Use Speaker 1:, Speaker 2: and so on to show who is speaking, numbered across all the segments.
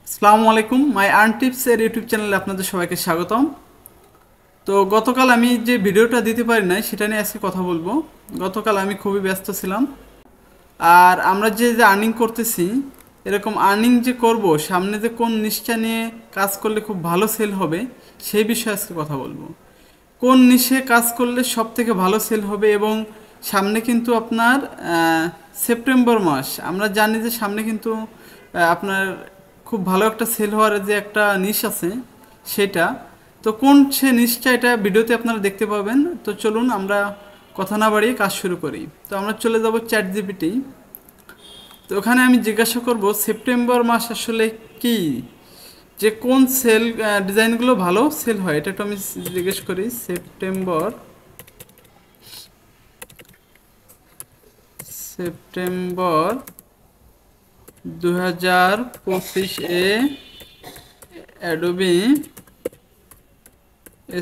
Speaker 1: আসসালামু আলাইকুম মাই earn tips এর ইউটিউব চ্যানেলে আপনাদের সবাইকে স্বাগতম। তো গতকাল আমি যে ভিডিওটা দিতে পারি নাই সেটা নিয়ে আজকে কথা বলবো। গতকাল আমি খুবই ব্যস্ত ছিলাম। আর আমরা যে আর্নিং করতেছি, এরকম আর্নিং যে করব, সামনে যে কোন নিশটা নিয়ে কাজ করলে খুব ভালো সেল হবে সেই বিষয়ে আজকে কথা বলবো। কোন নিশে কাজ করলে সব থেকে ভালো সেল হবে, এবং সামনে কিন্তু আপনার সেপ্টেম্বর মাস, আমরা জানি যে সামনে কিন্তু আপনার খুব ভালো একটা সেল হওয়ার যে একটা নিশ আছে সেটা। তো কোন সে নিশটা, এটা ভিডিওতে আপনারা দেখতে পাবেন। তো চলুন আমরা কথা না বাড়িয়ে কাজ শুরু করি। তো আমরা চলে যাব চ্যাট জিপিটি। তো ওখানে আমি জিজ্ঞাসা করব সেপ্টেম্বর মাস আসলে কি, যে কোন সেল ডিজাইনগুলো ভালো সেল হয়, এটা একটু আমি জিজ্ঞেস করি। সেপ্টেম্বর সেপ্টেম্বর 2025 এ অ্যাডোবি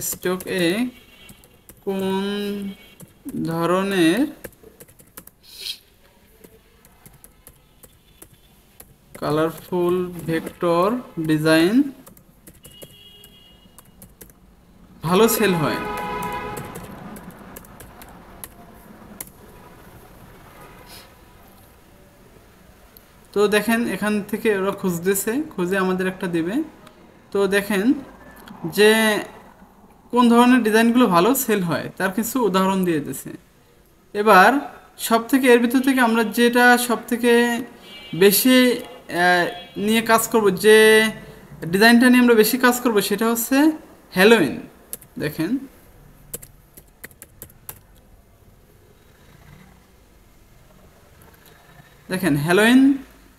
Speaker 1: স্টক এ কোন ধরনের কালারফুল ভেক্টর ডিজাইন ভালো সেল হয়। তো দেখেন এখান থেকে ওরা খুঁজতেছে, খুঁজে আমাদের একটা দেবে। তো দেখেন যে কোন ধরনের ডিজাইনগুলো ভালো সেল হয় তার কিছু উদাহরণ দিয়ে দিয়েছে। এবার সব থেকে এর ভিতর থেকে আমরা যেটা সব থেকে বেশি নিয়ে কাজ করব, যে ডিজাইনটা নিয়ে আমরা বেশি কাজ করব, সেটা হচ্ছে হ্যালোইন। দেখেন দেখেন হ্যালোইন,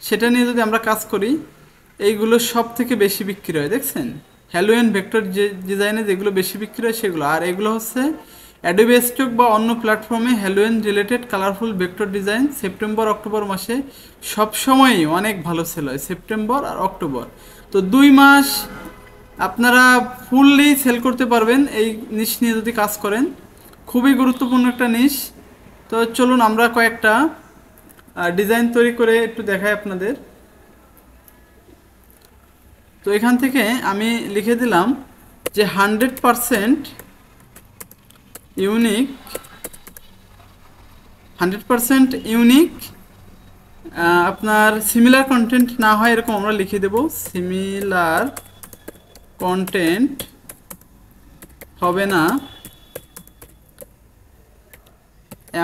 Speaker 1: সেটা নিয়ে যদি আমরা কাজ করি, এইগুলো সব থেকে বেশি বিক্রি হয়। দেখছেন হ্যালোইন ভেক্টর যে ডিজাইনে যেগুলো বেশি বিক্রি হয় সেগুলো। আর এগুলো হচ্ছে অ্যাডোবি স্টক বা অন্য প্ল্যাটফর্মে Halloween related colourful vector design September October মাসে সবসময়ই অনেক ভালো সেল হয়, সেপ্টেম্বর আর অক্টোবর। তো 2 মাস আপনারা ফুললি সেল করতে পারবেন এই নিশ নিয়ে যদি কাজ করেন। খুবই গুরুত্বপূর্ণ একটা নিশ। তো চলুন আমরা কয়েকটা ডিজাইন তৈরি করে একটু দেখাই আপনাদের। তো এখান থেকে আমি লিখে দিলাম যে 100% ইউনিক, 100% ইউনিক, আপনার সিমিলার কন্টেন্ট না হয় এরকম আমরা লিখে দেব। সিমিলার কন্টেন্ট হবে না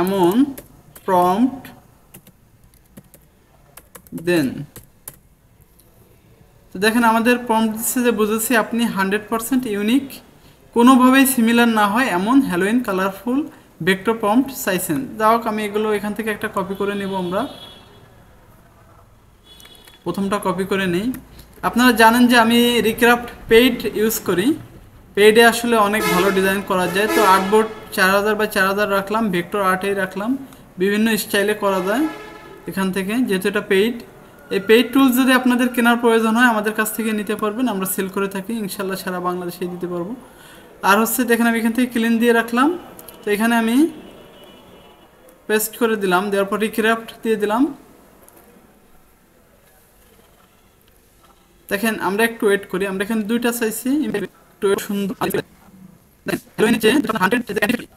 Speaker 1: এমন প্রম্পট দেন। তো দেখেন আমাদের প্রম্পট দিচ্ছে যে বুঝেছি আপনি 100% ইউনিক, কোনোভাবেই সিমিলার না হয় এমন হ্যালোইন কালারফুল ভেক্টর প্রম্পট চাইছেন। যাই হোক, আমি এগুলো এখান থেকে একটা কপি করে নেব। আমরা প্রথমটা কপি করে নেই। আপনারা জানেন যে আমি রিক্রাফট পেইড ইউজ করি। পেইডে আসলে অনেক ভালো ডিজাইন করা যায়। তো আর্টবোর্ড 4000 বাই 4000 রাখলাম, ভেক্টর আর্টেই রাখলাম, বিভিন্ন স্টাইলে করা যায় এখান থেকে, যেহেতু এটা পেইড। এই পেইড টুলস যদি আপনাদের কেনার প্রয়োজন হয় আমাদের কাছ থেকে নিতে পারবেন, আমরা সেল করে থাকি, ইনশাল্লাহ সারা বাংলাদেশে দিতে পারবো। আর হচ্ছে দেখেন আমি এখান থেকে ক্লিন দিয়ে রাখলাম। তো এখানে আমি পেস্ট করে দিলাম, দেওয়ার পর রিক্রাফট দিয়ে দিলাম। দেখেন আমরা একটু ওয়েট করি, আমরা এখানে দুইটা চাইছি, একটু সুন্দর।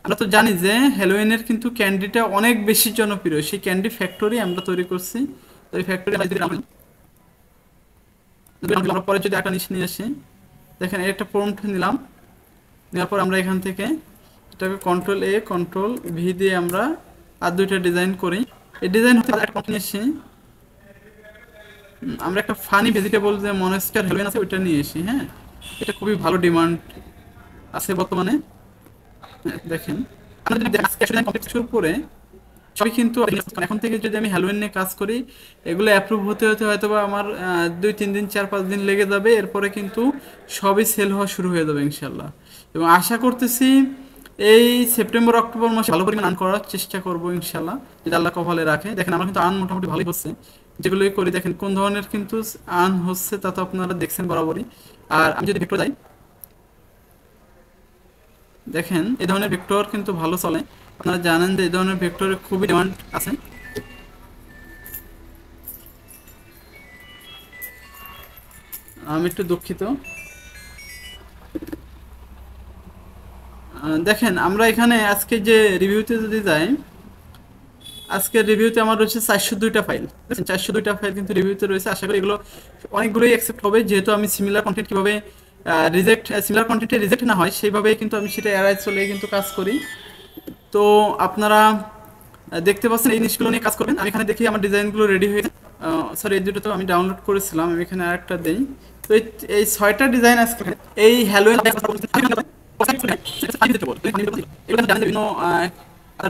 Speaker 1: আমরা তো জানি যে হ্যালোইনের কিন্তু ক্যান্ডিটা অনেক বেশি জনপ্রিয়, সেই ক্যান্ডি ফ্যাক্টরি আমরা তৈরি করছি। তো এই ফ্যাক্টরি আমরা পরে যদি একটা নিচ নিয়ে আসি, দেখেন এর একটা প্রম্পট নিলাম, নেওয়ার পর আমরা এখান থেকে এটাকে কন্ট্রোল কন্ট্রোল ভি দিয়ে আমরা আর দুইটা ডিজাইন করি। এই ডিজাইন হতে একটা নিয়ে আসি, আমরা একটা ফানি ভেজিটেবল যে মনস্টার হ্যালোইন আছে ওইটা নিয়ে এসি। হ্যাঁ, এটা খুবই ভালো ডিমান্ড আছে বর্তমানে। দেখেন আমরা যদি কমপ্লিট শুরু করে সবই কিন্তু এখন থেকে যদি আমি হ্যালোইন নিয়ে কাজ করি, এগুলো অ্যাপ্রুভ হতে হতে হয়তো বা আমার 2-3 দিন 4-5 দিন লেগে যাবে। এরপরে কিন্তু সবই সেল হওয়া শুরু হয়ে যাবে ইনশাল্লাহ। এবং আশা করতেছি এই সেপ্টেম্বর অক্টোবর মাসে ভালো পরিমাণ আর্ন করার চেষ্টা করবো ইনশাল্লাহ, যদি আল্লাহ কপালে রাখে। দেখেন আমার কিন্তু আর্ন মোটামুটি ভালোই হচ্ছে যেগুলোই করি। দেখেন কোন ধরনের কিন্তু আর্ন হচ্ছে তা তো আপনারা দেখছেন বরাবরই। আর আমি যদি ভেক্টর যাই, দেখেন এই ধরনের ভেক্টর কিন্তু ভালো চলে। আপনারা জানেন যে এই ধরনের ভেক্টরের খুবই ডিমান্ড আছে। আমি একটু দুঃখিত। দেখেন আমরা এখানে আজকে যে রিভিউতে যদি যাই, আজকের রিভিউতে আমার রয়েছে 402টা ফাইল। 402টা ফাইল কিন্তু রিভিউতে রয়েছে। আশা করি এগুলো অনেকগুলোই অ্যাকসেপ্ট হবে, যেহেতু আমি সিমিলার কন্টেন্ট কীভাবে সিমিলার কন্টেন্টে রিজেক্ট না হয় সেইভাবেই কিন্তু আমি সেটা এড়াই চলে কিন্তু কাজ করি। তো আপনারা দেখতে পাচ্ছেন এই জিনিসগুলো নিয়ে কাজ করবেন। আমি এখানে দেখি আমার ডিজাইনগুলো রেডি হয়ে, সরি এই দুটো তো আমি ডাউনলোড করেছিলাম, আমি এখানে আরেকটা দেই। তো এই 6টা ডিজাইন আজকে এই হ্যালোয়েন বিভিন্ন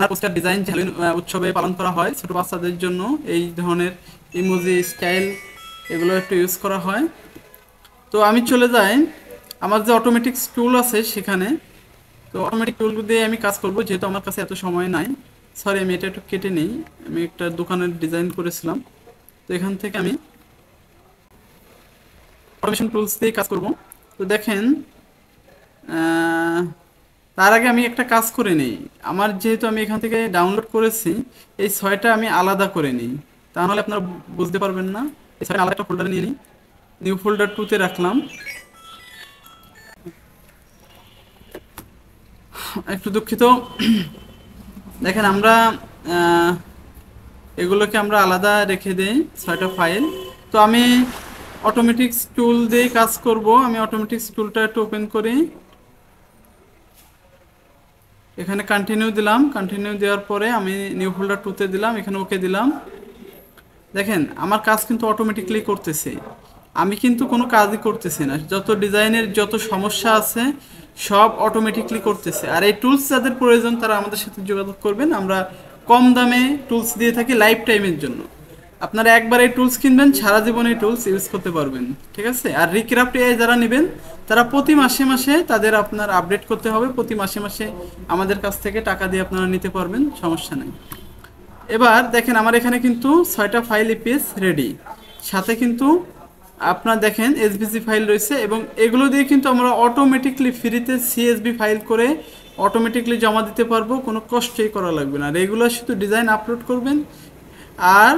Speaker 1: পোস্টার ডিজাইন হ্যালোইন উৎসবে পালন করা হয় ছোট বাচ্চাদের জন্য। এই ধরনের ইমোজি স্টাইল এগুলো একটু ইউজ করা হয়। তো আমি চলে যাই আমার যে অটোমেটিক টুল আছে সেখানে। তো অটোমেটিক টুল দিয়ে আমি কাজ করব, যেহেতু আমার কাছে এত সময় নাই। সরি আমি এটা একটু কেটে নিই, আমি একটা দোকানের ডিজাইন করেছিলাম। তো এখান থেকে আমি অটোমেশন টুলস দিয়ে কাজ করব। তো দেখেন তার আগে আমি একটা কাজ করে নিই। আমার যেহেতু আমি এখান থেকে ডাউনলোড করেছি, এই 6টা আমি আলাদা করে নিই, তাহলে আপনারা বুঝতে পারবেন না। এই 6টা আলাদা একটা ফোল্ডারে নিয়ে নিই, নিউ ফোল্ডার 2তে রাখলাম। একটু দুঃখিত। দেখেন আমরা এগুলোকে আমরা আলাদা রেখে দেই 6টা ফাইল। তো আমি অটোমেটিক্স টুল দিয়ে কাজ করব। আমি অটোমেটিক্স টুলটা একটু ওপেন করি, এখানে কন্টিনিউ দিলাম। কন্টিনিউ দেওয়ার পরে আমি নিউ ফোল্ডার 2তে দিলাম, এখানে ওকে দিলাম। দেখেন আমার কাজ কিন্তু অটোমেটিকলি করতেছে, আমি কিন্তু কোনো কাজই করতেছি না। যত ডিজাইনের যত সমস্যা আছে সব অটোমেটিকলি করতেছে। আর এই টুলস যাদের প্রয়োজন তারা আমাদের সাথে যোগাযোগ করবেন, আমরা কম দামে টুলস দিয়ে থাকি লাইফ টাইমের জন্য। আপনারা একবার এই টুলস কিনবেন, সারা জীবন এই টুলস ইউজ করতে পারবেন, ঠিক আছে। আর রিক্রাফট এআই যারা নেবেন তারা প্রতি মাসে মাসে তাদের আপনার আপডেট করতে হবে, প্রতি মাসে মাসে আমাদের কাছ থেকে টাকা দিয়ে আপনারা নিতে পারবেন, সমস্যা নেই। এবার দেখেন আমার এখানে কিন্তু 6টা ফাইল ইপিএস রেডি, সাথে কিন্তু আপনার দেখেন এসভিজি ফাইল রয়েছে, এবং এগুলো দিয়ে কিন্তু আমরা অটোমেটিকলি ফ্রিতে সিএসভি ফাইল করে অটোমেটিকলি জমা দিতে পারবো, কোনো কষ্টই করা লাগবে না। রেগুলার শুধু ডিজাইন আপলোড করবেন। আর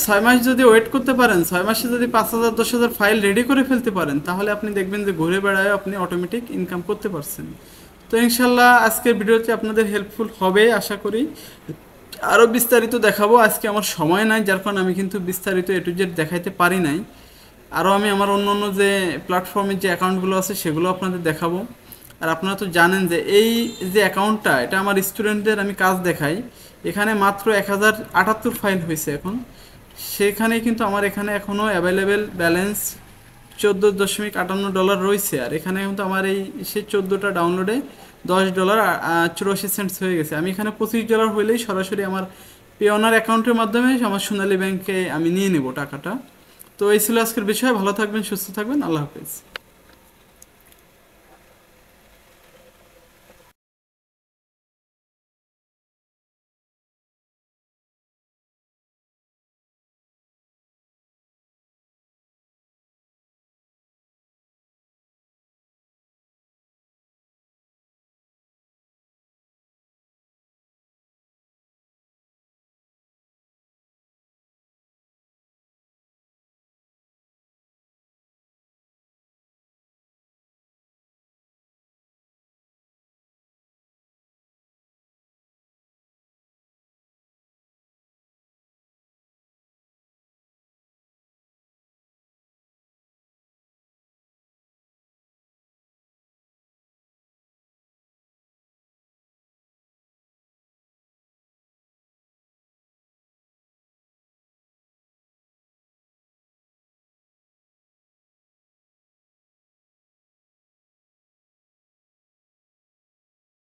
Speaker 1: 6 মাস যদি ওয়েট করতে পারেন, 6 মাসে যদি 5,000 10,000 ফাইল রেডি করে ফেলতে পারেন, তাহলে আপনি দেখবেন যে ঘুরে বেড়ায় আপনি অটোমেটিক ইনকাম করতে পারছেন। তো ইনশাল্লাহ আজকের ভিডিওটি আপনাদের হেল্পফুল হবে আশা করি। আরও বিস্তারিত দেখাবো, আজকে আমার সময় নাই, যার কারণে আমি কিন্তু বিস্তারিত এ টু জেড দেখাইতে পারি নাই। আরও আমি আমার অন্য অন্য যে প্ল্যাটফর্মের যে অ্যাকাউন্টগুলো আছে সেগুলো আপনাদের দেখাবো। আর আপনারা তো জানেন যে এই যে অ্যাকাউন্টটা, এটা আমার স্টুডেন্টদের আমি কাজ দেখাই। এখানে মাত্র 1078 ফাইল হয়েছে এখন, সেখানে কিন্তু আমার এখানে এখনও অ্যাভেলেবেল ব্যালেন্স $14.58 রয়েছে। আর এখানে কিন্তু আমার এই সেই 14টা ডাউনলোডে $10 84 সেন্টস হয়ে গেছে। আমি এখানে $25 হইলেই সরাসরি আমার পেওনার অ্যাকাউন্টের মাধ্যমে আমার সোনালী ব্যাংকে আমি নিয়ে নেব টাকাটা। তো এই ছিল আজকের বিষয়। ভালো থাকবেন, সুস্থ থাকবেন, আল্লাহ হাফেজ।